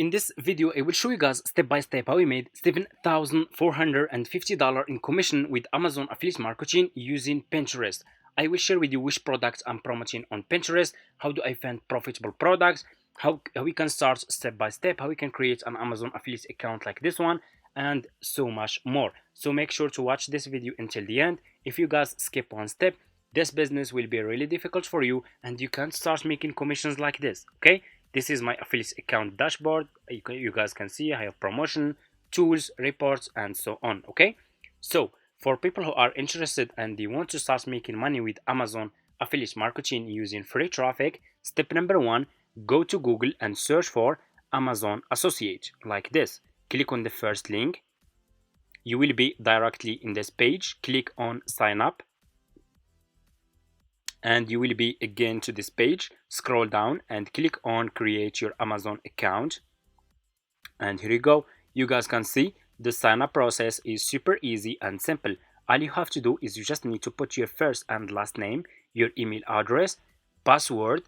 In this video, I will show you guys step by step how we made $7,450 in commission with Amazon affiliate marketing using Pinterest. I will share with you which products I'm promoting on Pinterest, how do I find profitable products, how we can start step by step, how we can create an Amazon affiliate account like this one, and so much more. So make sure to watch this video until the end. If you guys skip one step, this business will be really difficult for you and you can't start making commissions like this, okay? This is my affiliate account dashboard. You guys can see I have promotion, tools, reports, and so on, okay? So for people who are interested and they want to start making money with Amazon affiliate marketing using free traffic, step number one, go to Google and search for Amazon Associate like this. Click on the first link. You will be directly in this page. Click on sign up and you will be again to this page. Scroll down and click on create your Amazon account, and here you go. You guys can see the sign up process is super easy and simple. All you have to do is you just need to put your first and last name, your email address, password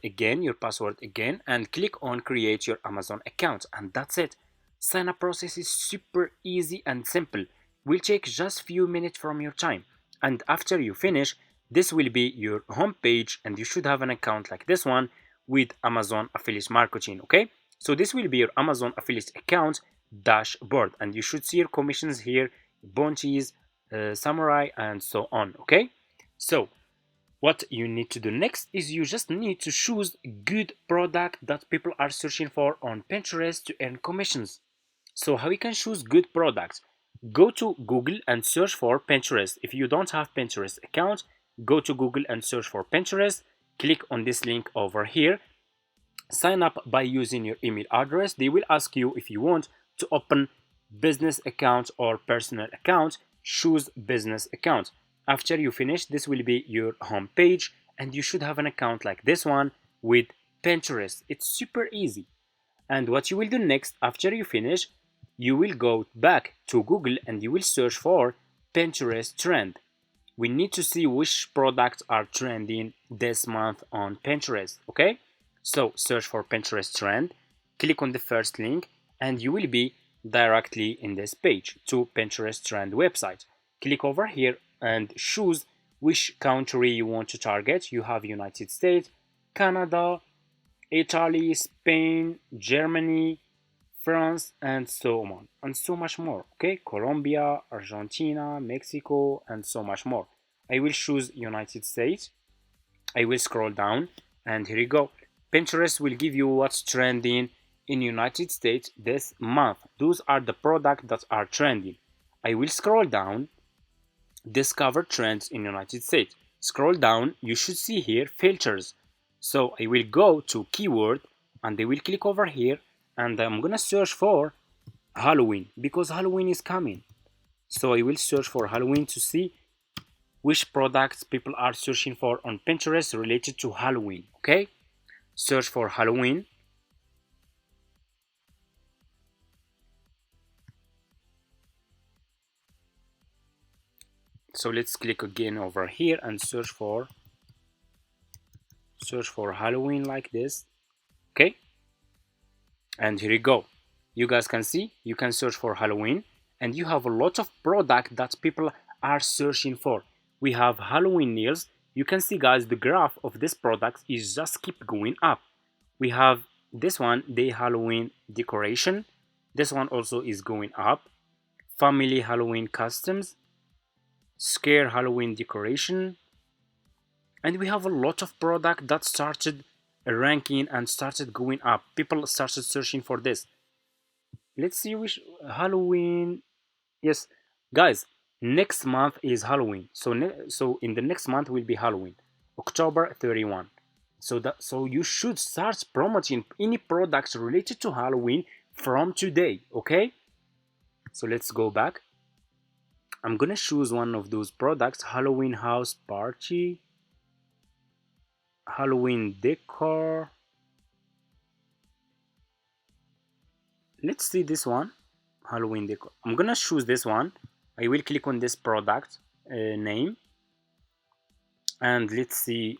again, your password again, and click on create your Amazon account, and that's it. Sign up process is super easy and simple. Will take just few minutes from your time, and after you finish, this will be your home page and you should have an account like this one with Amazon affiliate marketing, okay? So this will be your Amazon affiliate account dashboard and you should see your commissions here, bounties, samurai, and so on, okay? So what you need to do next is you just need to choose good product that people are searching for on Pinterest to earn commissions. So how you can choose good products? Go to Google and search for Pinterest. If you don't have Pinterest account, go to Google and search for Pinterest. Click on this link over here. Sign up by using your email address. They will ask you if you want to open business account or personal account. Choose business account. After you finish, this will be your home page and you should have an account like this one with Pinterest. It's super easy. And what you will do next after you finish, you will go back to Google and you will search for Pinterest trend. We need to see which products are trending this month on Pinterest, okay? So search for Pinterest trend, click on the first link, and you will be directly in this page to Pinterest trend website. Click over here and choose which country you want to target. You have United States, Canada, Italy, Spain, Germany, France, and so on, and so much more, okay? Colombia, Argentina, Mexico, and so much more. I will choose United States. I will scroll down, and here you go. Pinterest will give you what's trending in United States this month. Those are the products that are trending. I will scroll down, discover trends in United States. Scroll down, you should see here filters. So I will go to keyword, and I will click over here, and I'm gonna search for Halloween because Halloween is coming. So I will search for Halloween to see which products people are searching for on Pinterest related to Halloween, okay? Search for Halloween. So let's click again over here and search for Halloween like this, okay? And here you go. You guys can see you can search for Halloween and you have a lot of product that people are searching for. We have Halloween nails. You can see guys the graph of this product is just keep going up. We have this one, the Halloween decoration. This one also is going up. Family Halloween customs, scare Halloween decoration, and we have a lot of product that started ranking and started going up. People started searching for this. Let's see which Halloween. Yes, guys, next month is Halloween. So in the next month will be Halloween, October 31. So you should start promoting any products related to Halloween from today, okay? So let's go back. I'm gonna choose one of those products, Halloween house party, Halloween decor. Let's see this one, Halloween decor. I'm gonna choose this one. I will click on this product name, and let's see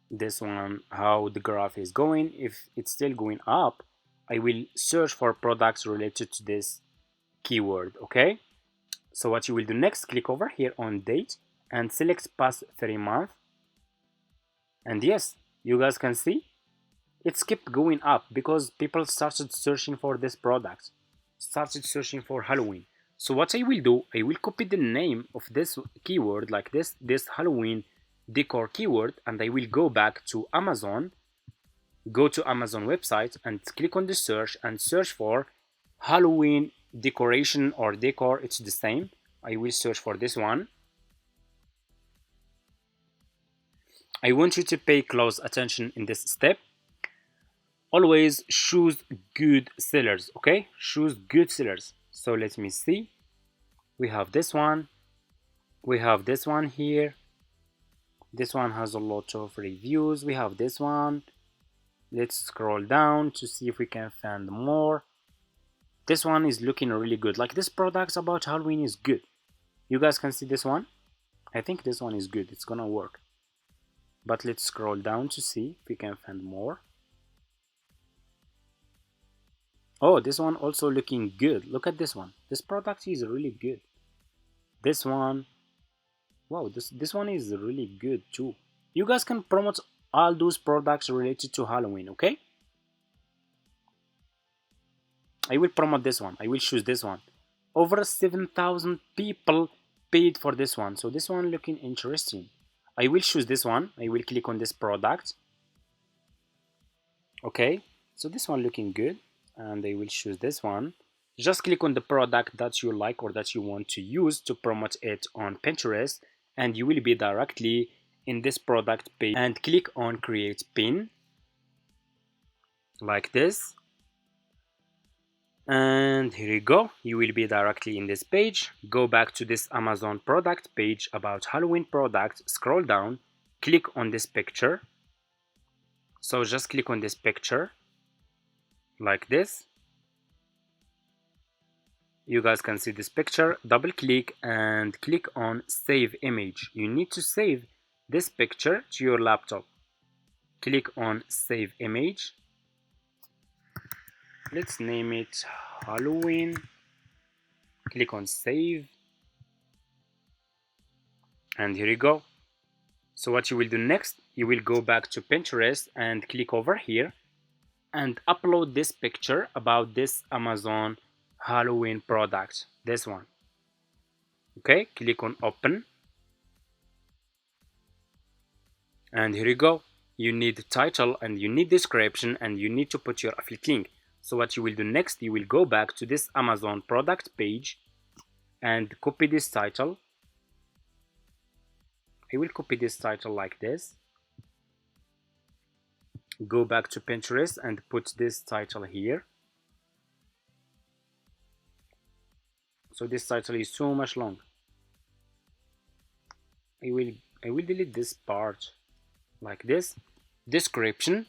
this one how the graph is going. If it's still going up, I will search for products related to this keyword. Okay, so what you will do next, click over here on date and select past 3 months, and yes, you guys can see it's kept going up because people started searching for this product, started searching for Halloween. So what I will do, I will copy the name of this keyword like this Halloween decor keyword, and I will go back to Amazon, go to Amazon website and click on the search and search for Halloween decoration or decor. It's the same. I will search for this one. I want you to pay close attention in this step. Always choose good sellers. Okay, choose good sellers. So let me see. We have this one, we have this one here. This one has a lot of reviews. We have this one. Let's scroll down to see if we can find more. This one is looking really good. Like, this product about Halloween is good. You guys can see this one. I think this one is good. It's gonna work. But let's scroll down to see if we can find more. Oh, this one also looking good. Look at this one. This product is really good. This one, wow, this one is really good too. You guys can promote all those products related to Halloween. Okay, I will promote this one. I will choose this one. Over 7,000 people paid for this one, so this one looking interesting. I will choose this one. I will click on this product. Okay, so this one looking good, and I will choose this one. Just click on the product that you like or that you want to use to promote it on Pinterest, and you will be directly in this product page, and click on create pin like this, and here you go. You will be directly in this page. Go back to this Amazon product page about Halloween products, scroll down, click on this picture. So just click on this picture like this. You guys can see this picture. Double click and click on save image. You need to save this picture to your laptop. Click on save image. Let's name it Halloween. Click on save, and here you go. So what you will do next, you will go back to Pinterest and click over here and upload this picture about this Amazon Halloween product, this one. Okay, click on open, and here you go. You need title and you need description and you need to put your affiliate link. So what you will do next, you will go back to this Amazon product page and copy this title. I will copy this title like this. Go back to Pinterest and put this title here. So this title is so much long. I will delete this part like this. Description.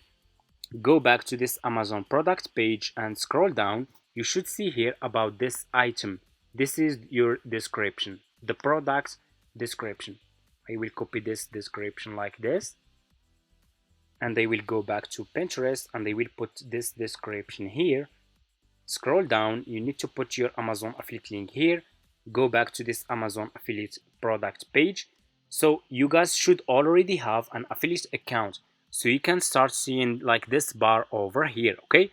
Go back to this Amazon product page and scroll down. You should see here about this item. This is your description, the product description. I will copy this description like this, and I will go back to Pinterest and I will put this description here. Scroll down, you need to put your Amazon affiliate link here. Go back to this Amazon affiliate product page. So you guys should already have an affiliate account, so you can start seeing like this bar over here. Okay,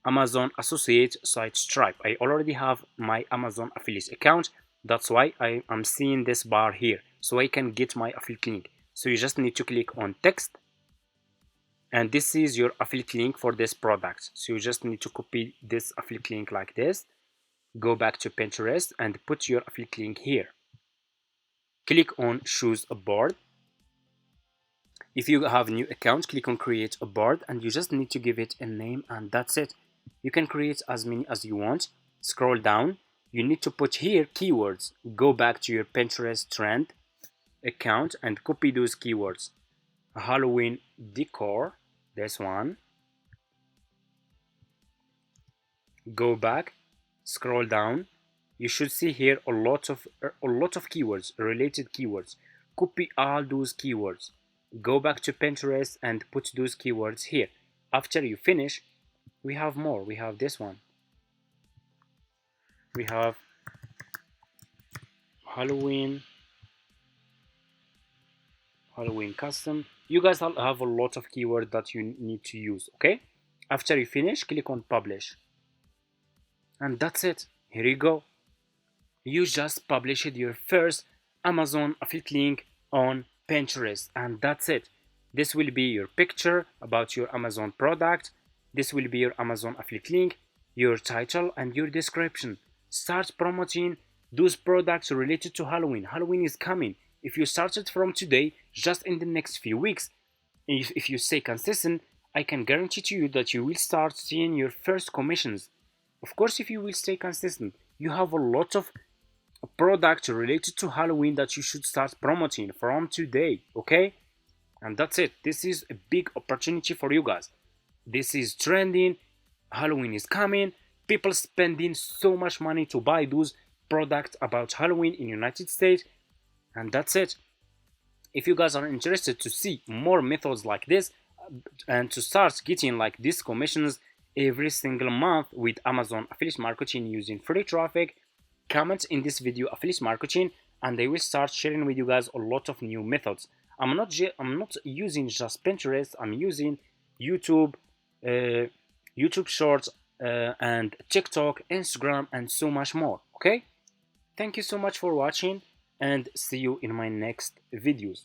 Amazon associate site Stripe. I already have my Amazon affiliate account, that's why I am seeing this bar here, so I can get my affiliate link. So you just need to click on text, and this is your affiliate link for this product. So you just need to copy this affiliate link like this. Go back to Pinterest and put your affiliate link here. Click on choose a board. If you have a new account, click on create a board, and you just need to give it a name, and that's it. You can create as many as you want. Scroll down. You need to put here keywords. Go back to your Pinterest trend account and copy those keywords. Halloween decor, this one. Go back, scroll down. You should see here a lot of keywords, related keywords. Copy all those keywords. Go back to Pinterest and put those keywords here. After you finish, we have more. We have this one. We have Halloween custom. You guys have a lot of keywords that you need to use. Okay, after you finish, click on publish, and that's it. Here you go. You just published your first Amazon affiliate link on Pinterest, and that's it. This will be your picture about your Amazon product. This will be your Amazon affiliate link, your title, and your description. Start promoting those products related to Halloween. Halloween is coming. If you started from today, just in the next few weeks, if you stay consistent, I can guarantee to you that you will start seeing your first commissions. Of course, if you will stay consistent, you have a lot of products related to Halloween that you should start promoting from today, okay? And that's it. This is a big opportunity for you guys. This is trending. Halloween is coming. People spending so much money to buy those products about Halloween in United States. And that's it. If you guys are interested to see more methods like this and to start getting like these commissions every single month with Amazon affiliate marketing using free traffic, comment in this video affiliate marketing, and I will start sharing with you guys a lot of new methods. I'm not using just Pinterest. I'm using YouTube, YouTube Shorts, and TikTok, Instagram, and so much more. Okay, thank you so much for watching, and see you in my next videos.